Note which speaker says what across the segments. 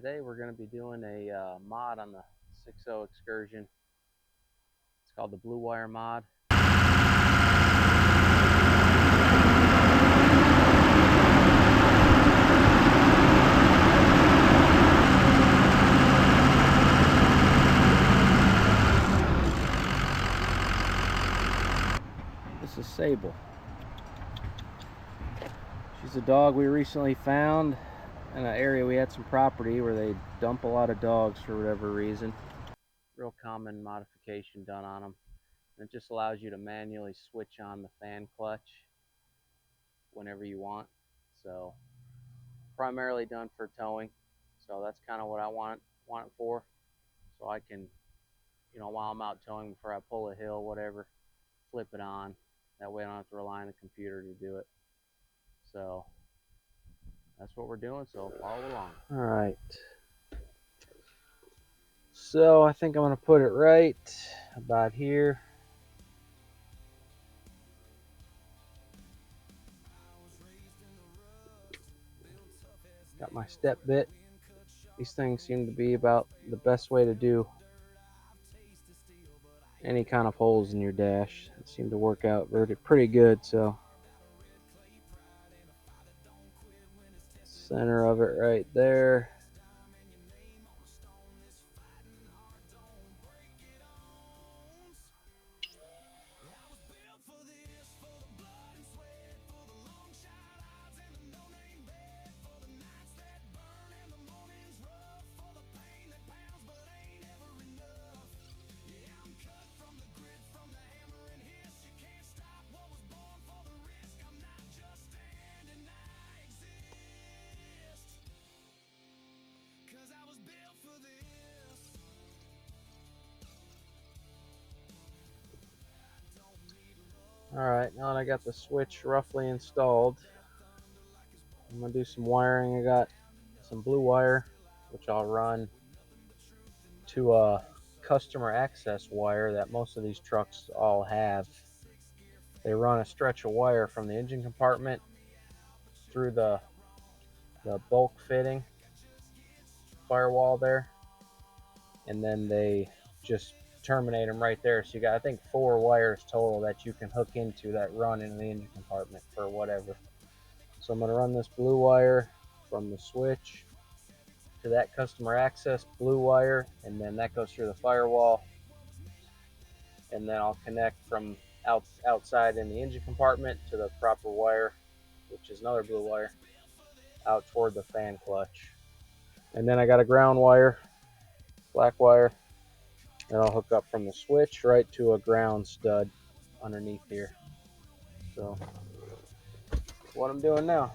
Speaker 1: today we're going to be doing a mod on the 6.0 Excursion. It's called the Blue Wire mod. This is Sable. She's a dog we recently found in an area we had some property where they dump a lot of dogs for whatever reason. Real common modification done on them. It just allows you to manually switch on the fan clutch whenever you want. So primarily done for towing. So that's kind of what I want it for. So I can, while I'm out towing, before I pull a hill, whatever, flip it on. That way I don't have to rely on the computer to do it. So that's what we're doing, so follow along. All right. So I think I'm going to put it right about here. Got my step bit. These things seem to be about the best way to do any kind of holes in your dash. It seemed to work out pretty good. So center of it right there. Alright, now that I got the switch roughly installed, I'm going to do some wiring. I got some blue wire, which I'll run to a customer access wire that most of these trucks all have. They run a stretch of wire from the engine compartment through the bulk fitting firewall there, and then they just terminate them right there. So you got, I think, 4 wires total that you can hook into that run into the engine compartment for whatever. So I'm going to run this blue wire from the switch to that customer access blue wire, and then that goes through the firewall, and then I'll connect from outside in the engine compartment to the proper wire, which is another blue wire, out toward the fan clutch. And then I got a ground wire, black wire, and I'll hook up from the switch right to a ground stud underneath here. So that's what I'm doing now.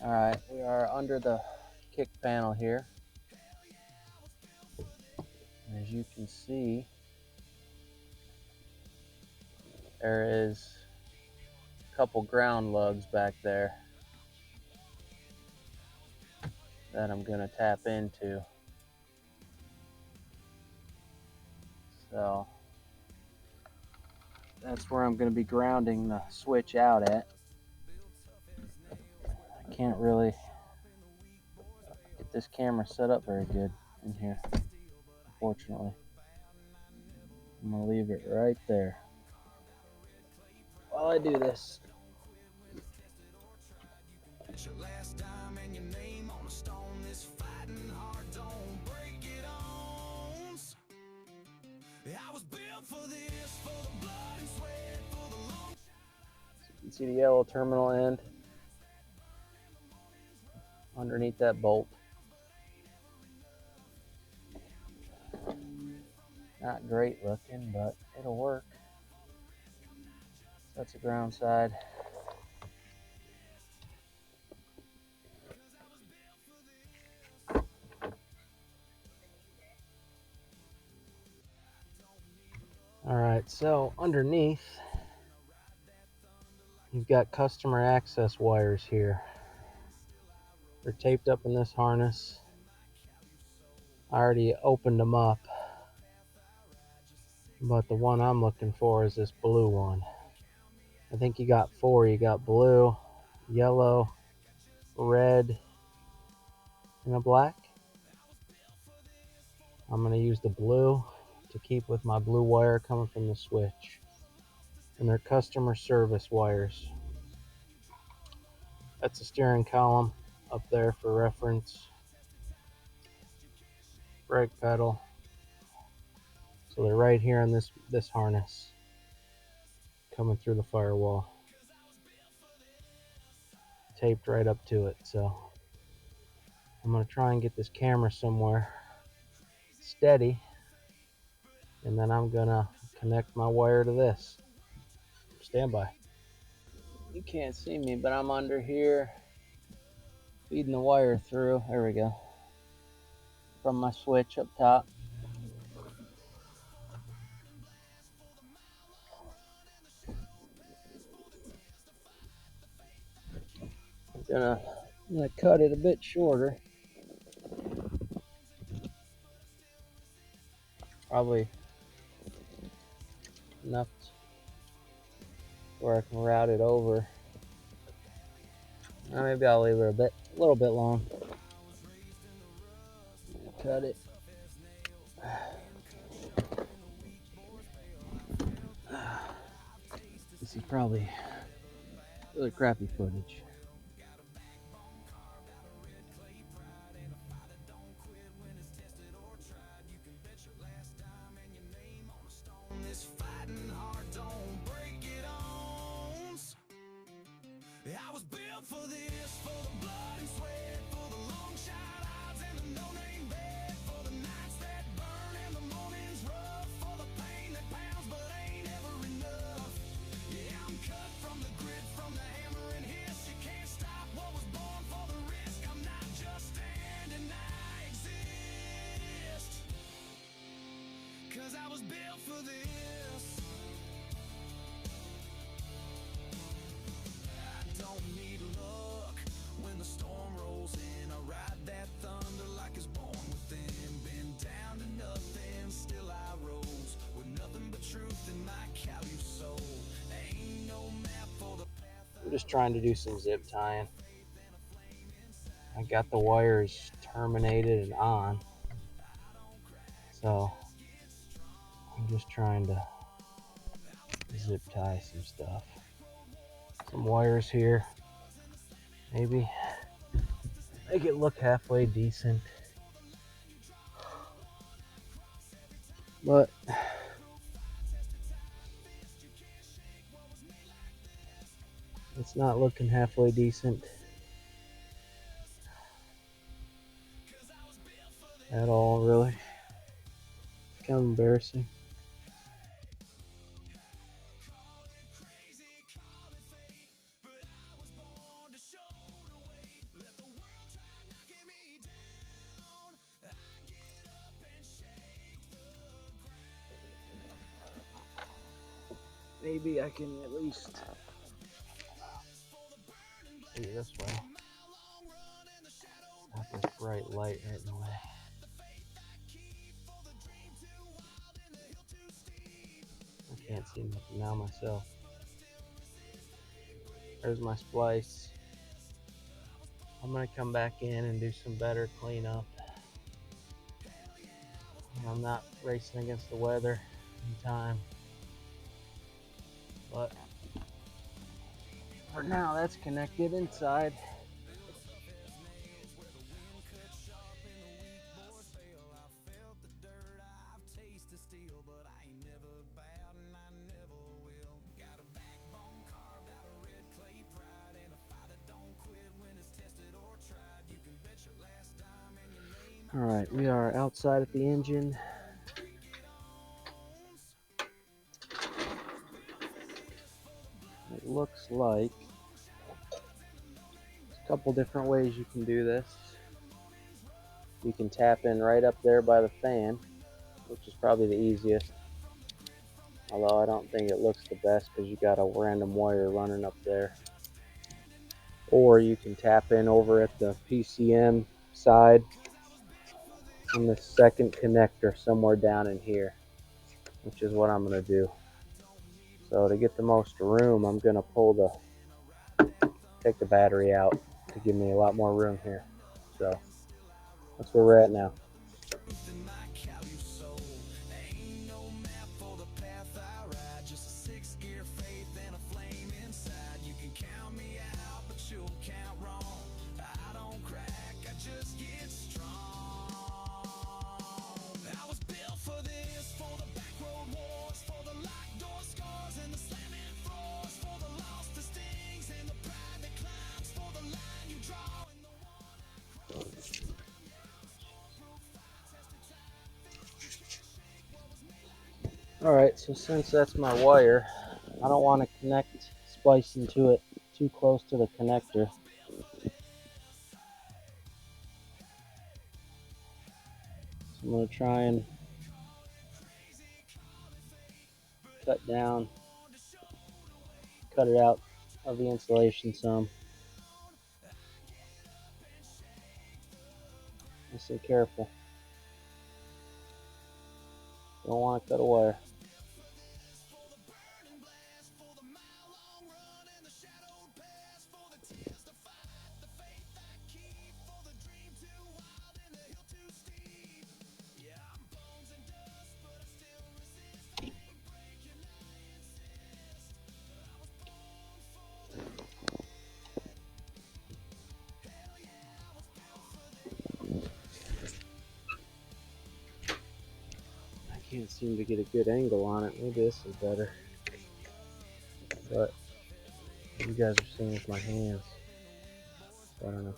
Speaker 1: Alright, we are under the kick panel here. As you can see, there is a couple ground lugs back there that I'm going to tap into. So that's where I'm going to be grounding the switch out at. I can't really get this camera set up very good in here, unfortunately. I'm going to leave it right there while I do this. You can see the yellow terminal end underneath that bolt. Not great looking, but it'll work. That's the ground side. Alright, so underneath you've got customer access wires here. They're taped up in this harness. I already opened them up, but the one I'm looking for is this blue one. I think you got four. You got blue, yellow, red, and a black. I'm going to use the blue to keep with my blue wire coming from the switch. And they're customer service wires. That's the steering column up there for reference. Brake pedal. So they're right here on this harness coming through the firewall. Taped right up to it. So I'm going to try and get this camera somewhere steady, and then I'm going to connect my wire to this. Stand by. You can't see me, but I'm under here feeding the wire through. There we go. From my switch up top. I'm gonna cut it a bit shorter. Probably enough where I can route it over. Maybe I'll leave it a little bit long. Cut it. This is probably really crappy footage. I was built for this, for the blood and sweat, for the long shot odds and the no-name bet, for the nights that burn and the mornings rough, for the pain that pounds but ain't ever enough. Yeah, I'm cut from the grit, from the hammer and hiss. You can't stop what was born for the risk. I'm not just standing, I exist, 'cause I was built for this. Don't need luck when the storm rolls in. I ride that thunder like it's born within. Been down to nothing, still I rose with nothing but truth in my callous soul. Ain't no map for the path. I'm just trying to do some zip tying. I got the wires terminated and on, so I'm just trying to zip tie some stuff. Some wires here. Maybe make it look halfway decent. But it's not looking halfway decent at all, really. It's kind of embarrassing. Maybe I can at least see this way. Got this bright light right in the way. I can't see nothing now myself. There's my splice. I'm gonna come back in and do some better cleanup. I'm not racing against the weather in time, but for now that's connected inside. All right, we are outside at the engine. It looks like there's a couple different ways you can do this. You can tap in right up there by the fan, which is probably the easiest. Although I don't think it looks the best because you got a random wire running up there. Or you can tap in over at the PCM side on the second connector somewhere down in here, which is what I'm going to do. So to get the most room, I'm going to take the battery out to give me a lot more room here. So that's where we're at now. Alright, so since that's my wire, I don't want to connect splicing to it too close to the connector. So I'm going to try and cut it out of the insulation some. Just be careful. Don't want to cut a wire. I can't seem to get a good angle on it. Maybe this is better. But you guys are seeing with my hands. So I don't know.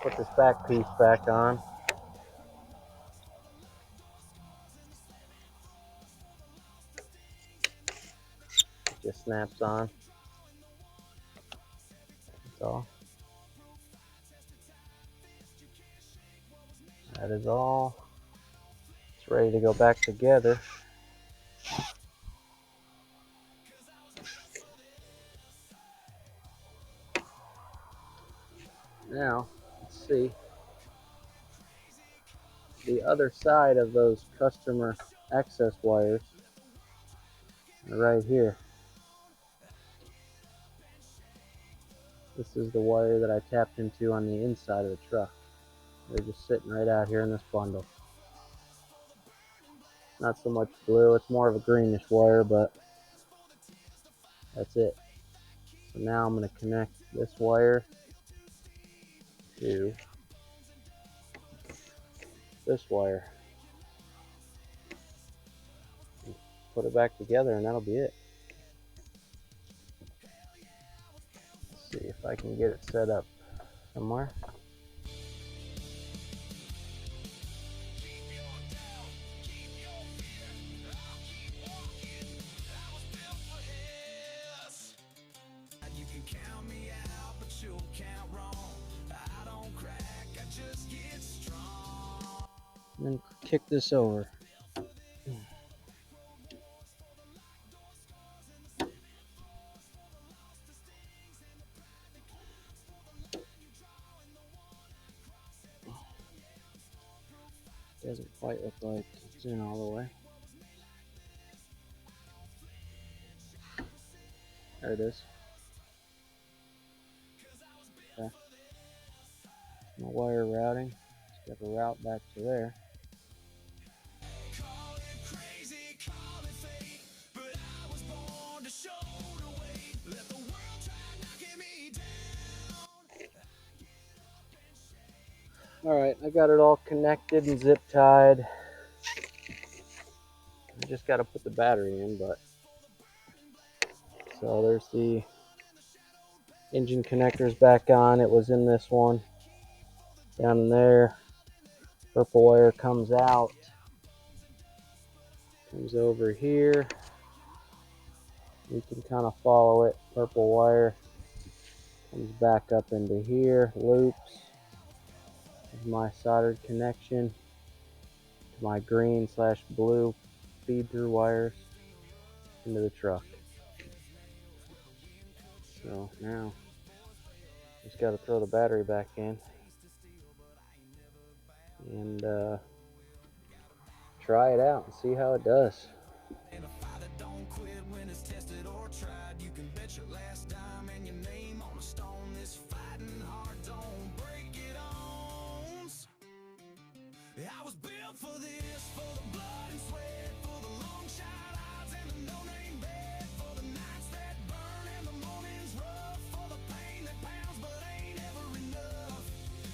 Speaker 1: Put this back piece back on. It just snaps on. That's all. That is all. It's ready to go back together. Now, let's see. The other side of those customer access wires are right here. This is the wire that I tapped into on the inside of the truck. They're just sitting right out here in this bundle. Not so much blue, it's more of a greenish wire, but that's it. So now I'm going to connect this wire to this wire. Put it back together and that'll be it. Let's see if I can get it set up somewhere. And then kick this over. Doesn't quite look like it's in all the way. There it is. Okay. My wire routing. Let's get a route back to there. Alright, I got it all connected and zip tied. I just got to put the battery in, but so there's the engine connectors back on. It was in this one. Down in there. Purple wire comes out. Comes over here. You can kind of follow it. Purple wire comes back up into here. Loops. There's my soldered connection to my green/blue feed through wires into the truck. So now just got to throw the battery back in and try it out and see how it does. I was built for this, for the blood and sweat, for the long shot odds and the no-name bet, for the nights that burn and the mornings rough, for the pain that pounds but ain't ever enough.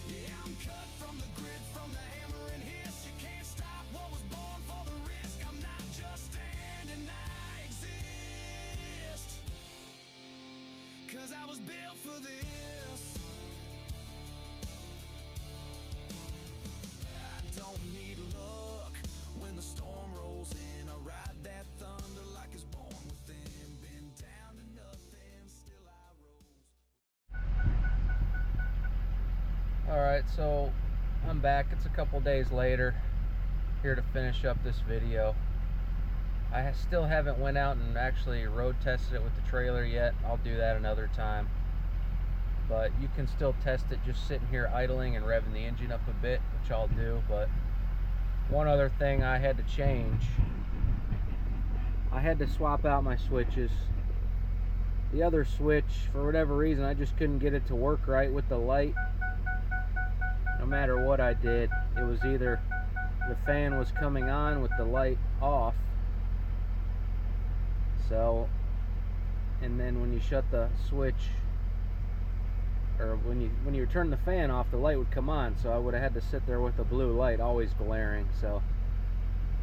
Speaker 1: Yeah, I'm cut from the grit, from the hammer and hiss. You can't stop what was born for the risk. I'm not just standing, I exist, 'cause I was built for this. Don't need luck when the storm rolls in. I ride that thunder like it's born within. Been down to nothing, still I rose. Alright, so I'm back. It's a couple days later, here to finish up this video. I still haven't went out and actually road tested it with the trailer yet. I'll do that another time. But you can still test it just sitting here idling and revving the engine up a bit, which I'll do. But one other thing I had to change, I had to swap out my switches. The other switch, for whatever reason, I just couldn't get it to work right with the light. No matter what I did, it was either the fan was coming on with the light off, so, and then when you shut the switch, or when you turn the fan off, the light would come on, so I would have had to sit there with the blue light always glaring. So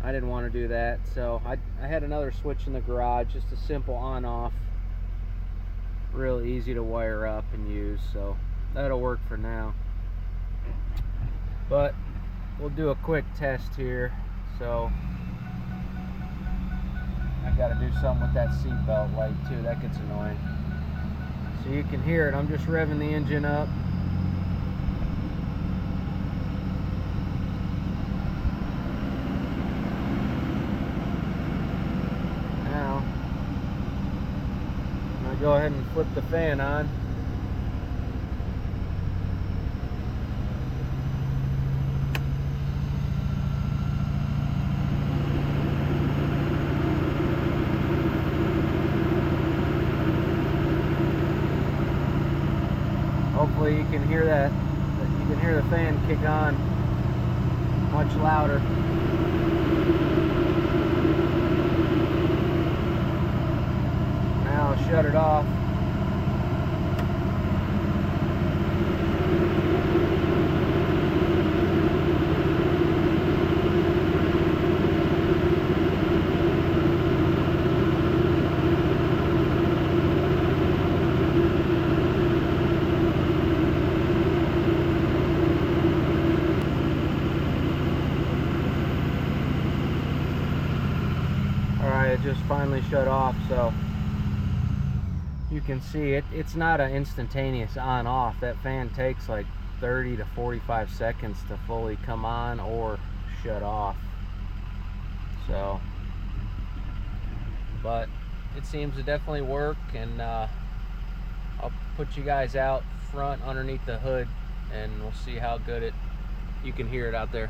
Speaker 1: I didn't want to do that, so I had another switch in the garage, just a simple on-off, real easy to wire up and use, so that'll work for now. But we'll do a quick test here. So I got to do something with that seatbelt light too, that gets annoying. So you can hear it, I'm just revving the engine up. Now, I'm going to go ahead and flip the fan on. Hopefully you can hear that. You can hear the fan kick on much louder. Now I'll shut it off. It just finally shut off, so you can see it's not an instantaneous on off. That fan takes like 30 to 45 seconds to fully come on or shut off. So, but it seems to definitely work, and I'll put you guys out front underneath the hood and we'll see how good you can hear it out there.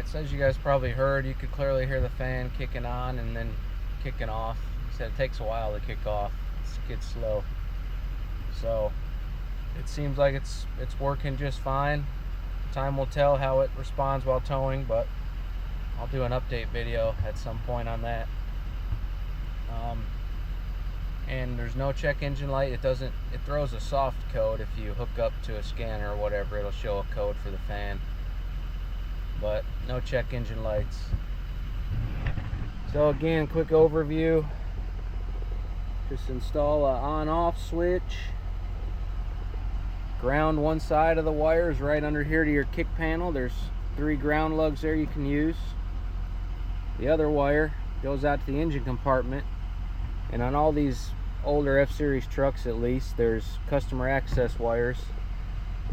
Speaker 1: Alright, so as you guys probably heard, you could clearly hear the fan kicking on and then kicking off. He said it takes a while to kick off. It gets slow. So it seems like it's working just fine. Time will tell how it responds while towing, but I'll do an update video at some point on that. And there's no check engine light. It throws a soft code. If you hook up to a scanner or whatever, it'll show a code for the fan, but no check engine lights. So again, quick overview. Just install a on-off switch. Ground one side of the wires right under here to your kick panel. There's 3 ground lugs there you can use. The other wire goes out to the engine compartment, and on all these older F-Series trucks at least, there's customer access wires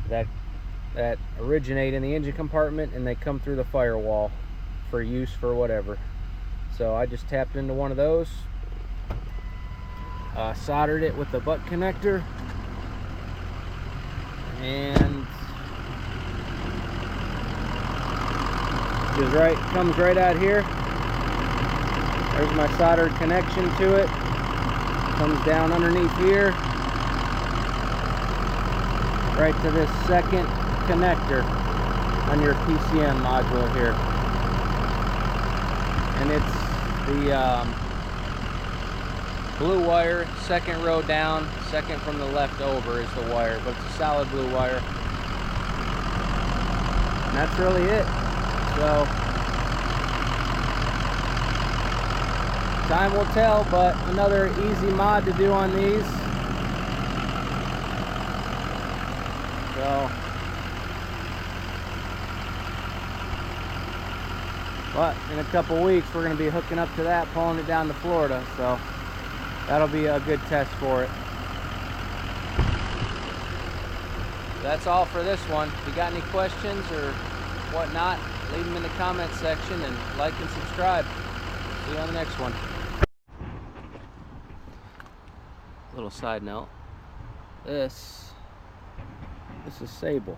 Speaker 1: that originate in the engine compartment, and they come through the firewall for use for whatever. So I just tapped into one of those, soldered it with the butt connector, and comes right out here. There's my soldered connection to it. Comes down underneath here, right to this second connector on your PCM module here. And it's the blue wire, second row down, second from the left over is the wire, but it's a solid blue wire. And that's really it. So time will tell, but another easy mod to do on these. So, but in a couple weeks we're going to be hooking up to that, pulling it down to Florida, so that'll be a good test for it. That's all for this one. If you got any questions or whatnot, leave them in the comment section, and like and subscribe. See you on the next one. Little side note, this is Sable.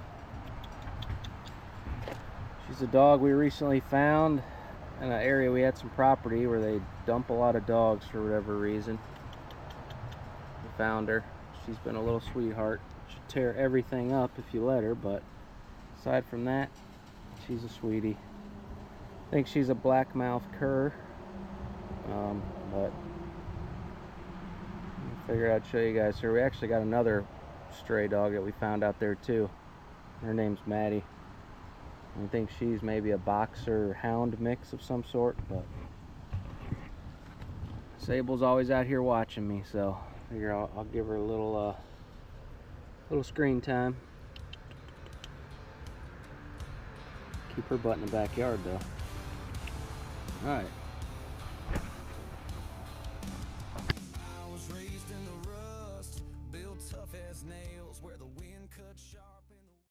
Speaker 1: She's a dog we recently found in an area. We had some property where they dump a lot of dogs for whatever reason. We found her. She's been a little sweetheart. She'll tear everything up if you let her, but aside from that, she's a sweetie. I think she's a black-mouthed cur, but I figured I'd show you guys here. We actually got another stray dog that we found out there too. Her name's Maddie. I think she's maybe a boxer hound mix of some sort, but Sable's always out here watching me, so I figure I'll give her a little screen time. Keep her butt in the backyard though. Alright.